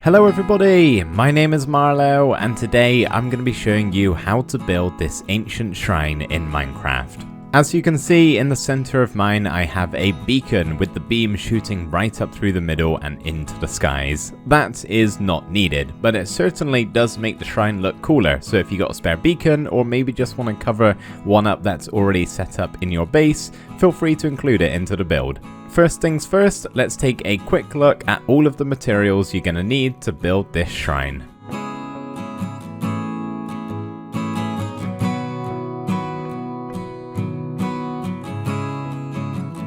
Hello everybody, my name is Marlow and today I'm going to be showing you how to build this ancient shrine in Minecraft. As you can see in the center of mine I have a beacon with the beam shooting right up through the middle and into the skies. That is not needed, but it certainly does make the shrine look cooler, so if you got a spare beacon or maybe just want to cover one up that's already set up in your base, feel free to include it into the build. First things first, let's take a quick look at all of the materials you're going to need to build this shrine.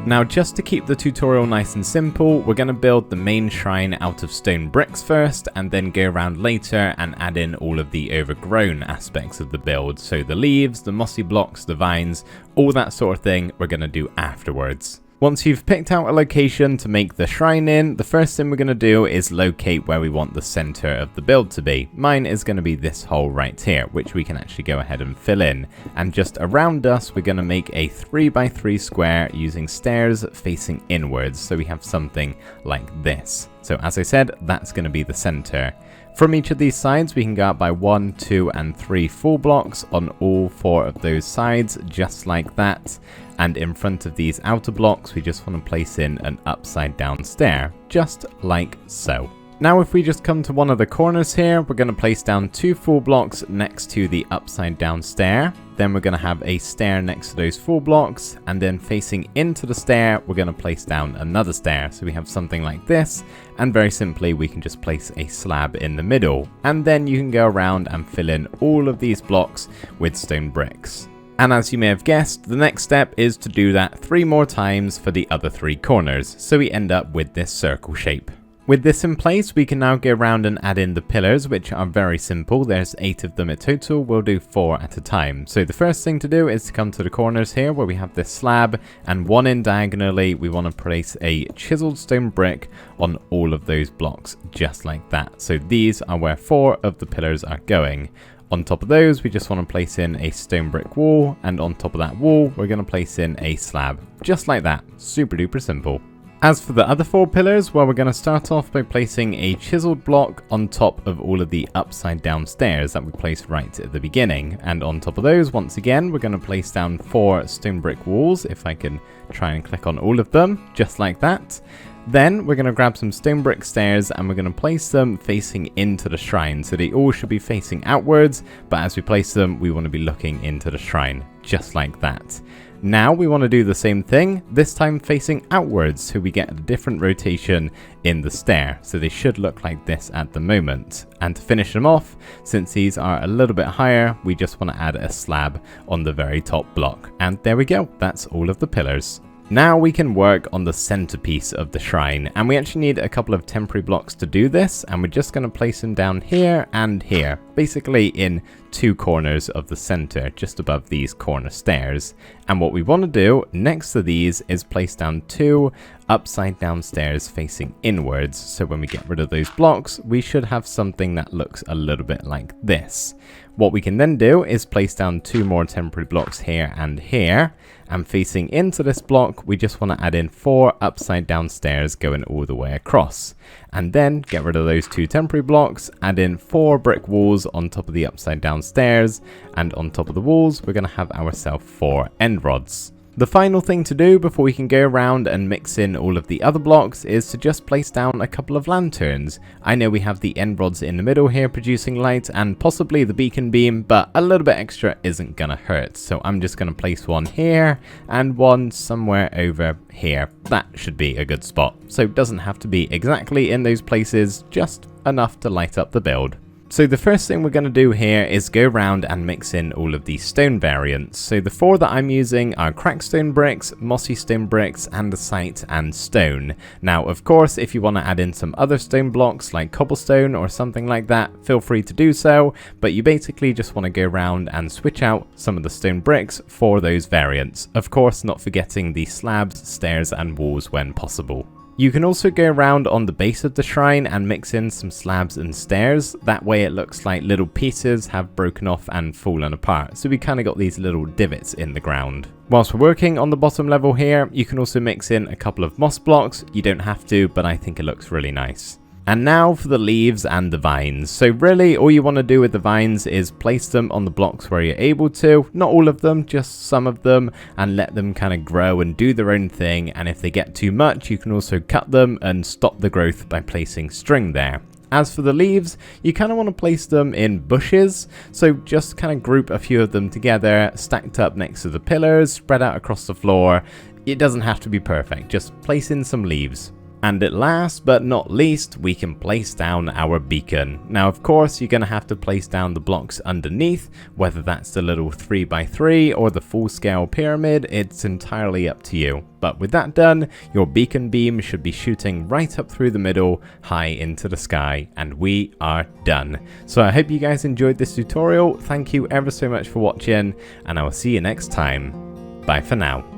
Now just to keep the tutorial nice and simple, we're going to build the main shrine out of stone bricks first and then go around later and add in all of the overgrown aspects of the build. So the leaves, the mossy blocks, the vines, all that sort of thing we're going to do afterwards. Once you've picked out a location to make the shrine in, the first thing we're going to do is locate where we want the center of the build to be. Mine is going to be this hole right here, which we can actually go ahead and fill in. And just around us, we're going to make a 3x3 square using stairs facing inwards. So we have something like this. So as I said, that's going to be the center. From each of these sides, we can go up by 1, 2, and 3 full blocks on all 4 of those sides, just like that. And in front of these outer blocks, we just want to place in an upside down stair, just like so. Now if we just come to one of the corners here, we're going to place down 2 full blocks next to the upside down stair. Then we're going to have a stair next to those full blocks, and then facing into the stair, we're going to place down another stair. So we have something like this, and very simply we can just place a slab in the middle. And then you can go around and fill in all of these blocks with stone bricks. And as you may have guessed, the next step is to do that 3 more times for the other 3 corners, so we end up with this circle shape. With this in place, we can now go around and add in the pillars, which are very simple. There's 8 of them in total. We'll do 4 at a time. So the first thing to do is to come to the corners here where we have this slab, and one in diagonally, we want to place a chiseled stone brick on all of those blocks, just like that. So these are where 4 of the pillars are going. On top of those, we just want to place in a stone brick wall, and on top of that wall, we're going to place in a slab. Just like that. Super duper simple. As for the other 4 pillars, well, we're going to start off by placing a chiseled block on top of all of the upside down stairs that we placed right at the beginning. And on top of those, once again, we're going to place down 4 stone brick walls, if I can try and click on all of them, just like that. Then we're going to grab some stone brick stairs and we're going to place them facing into the shrine. So they all should be facing outwards, but as we place them, we want to be looking into the shrine, just like that. Now we want to do the same thing, this time facing outwards, so we get a different rotation in the stair. So they should look like this at the moment. And to finish them off, since these are a little bit higher, we just want to add a slab on the very top block. And there we go, that's all of the pillars. Now we can work on the centerpiece of the shrine, and we actually need a couple of temporary blocks to do this, and we're just going to place them down here and here, basically in 2 corners of the center, just above these corner stairs. And what we want to do next to these is place down 2 upside down stairs facing inwards, so when we get rid of those blocks, we should have something that looks a little bit like this. What we can then do is place down 2 more temporary blocks here and here, and facing into this block, we just want to add in 4 upside down stairs going all the way across. And then get rid of those 2 temporary blocks, add in 4 brick walls on top of the upside down stairs, and on top of the walls, we're going to have ourselves 4 end rods. The final thing to do before we can go around and mix in all of the other blocks is to just place down a couple of lanterns. I know we have the end rods in the middle here producing light and possibly the beacon beam, but a little bit extra isn't gonna hurt. So I'm just gonna place one here and one somewhere over here. That should be a good spot. So it doesn't have to be exactly in those places, just enough to light up the build. So the first thing we're going to do here is go around and mix in all of these stone variants. So the 4 that I'm using are cracked stone bricks, mossy stone bricks, andesite, and stone. Now, of course, if you want to add in some other stone blocks like cobblestone or something like that, feel free to do so, but you basically just want to go around and switch out some of the stone bricks for those variants. Of course, not forgetting the slabs, stairs, and walls when possible. You can also go around on the base of the shrine and mix in some slabs and stairs. That way it looks like little pieces have broken off and fallen apart. So we kind of got these little divots in the ground. Whilst we're working on the bottom level here, you can also mix in a couple of moss blocks. You don't have to, but I think it looks really nice. And now for the leaves and the vines. So really all you want to do with the vines is place them on the blocks where you're able to, not all of them, just some of them, and let them kind of grow and do their own thing. And if they get too much, you can also cut them and stop the growth by placing string there. As for the leaves, you kind of want to place them in bushes, so just kind of group a few of them together, stacked up next to the pillars, spread out across the floor. It doesn't have to be perfect, just place in some leaves. And at last but not least, we can place down our beacon. Now of course you're going to have to place down the blocks underneath, whether that's the little 3x3 or the full scale pyramid, it's entirely up to you. But with that done, your beacon beam should be shooting right up through the middle, high into the sky, and we are done. So I hope you guys enjoyed this tutorial, thank you ever so much for watching, and I will see you next time. Bye for now.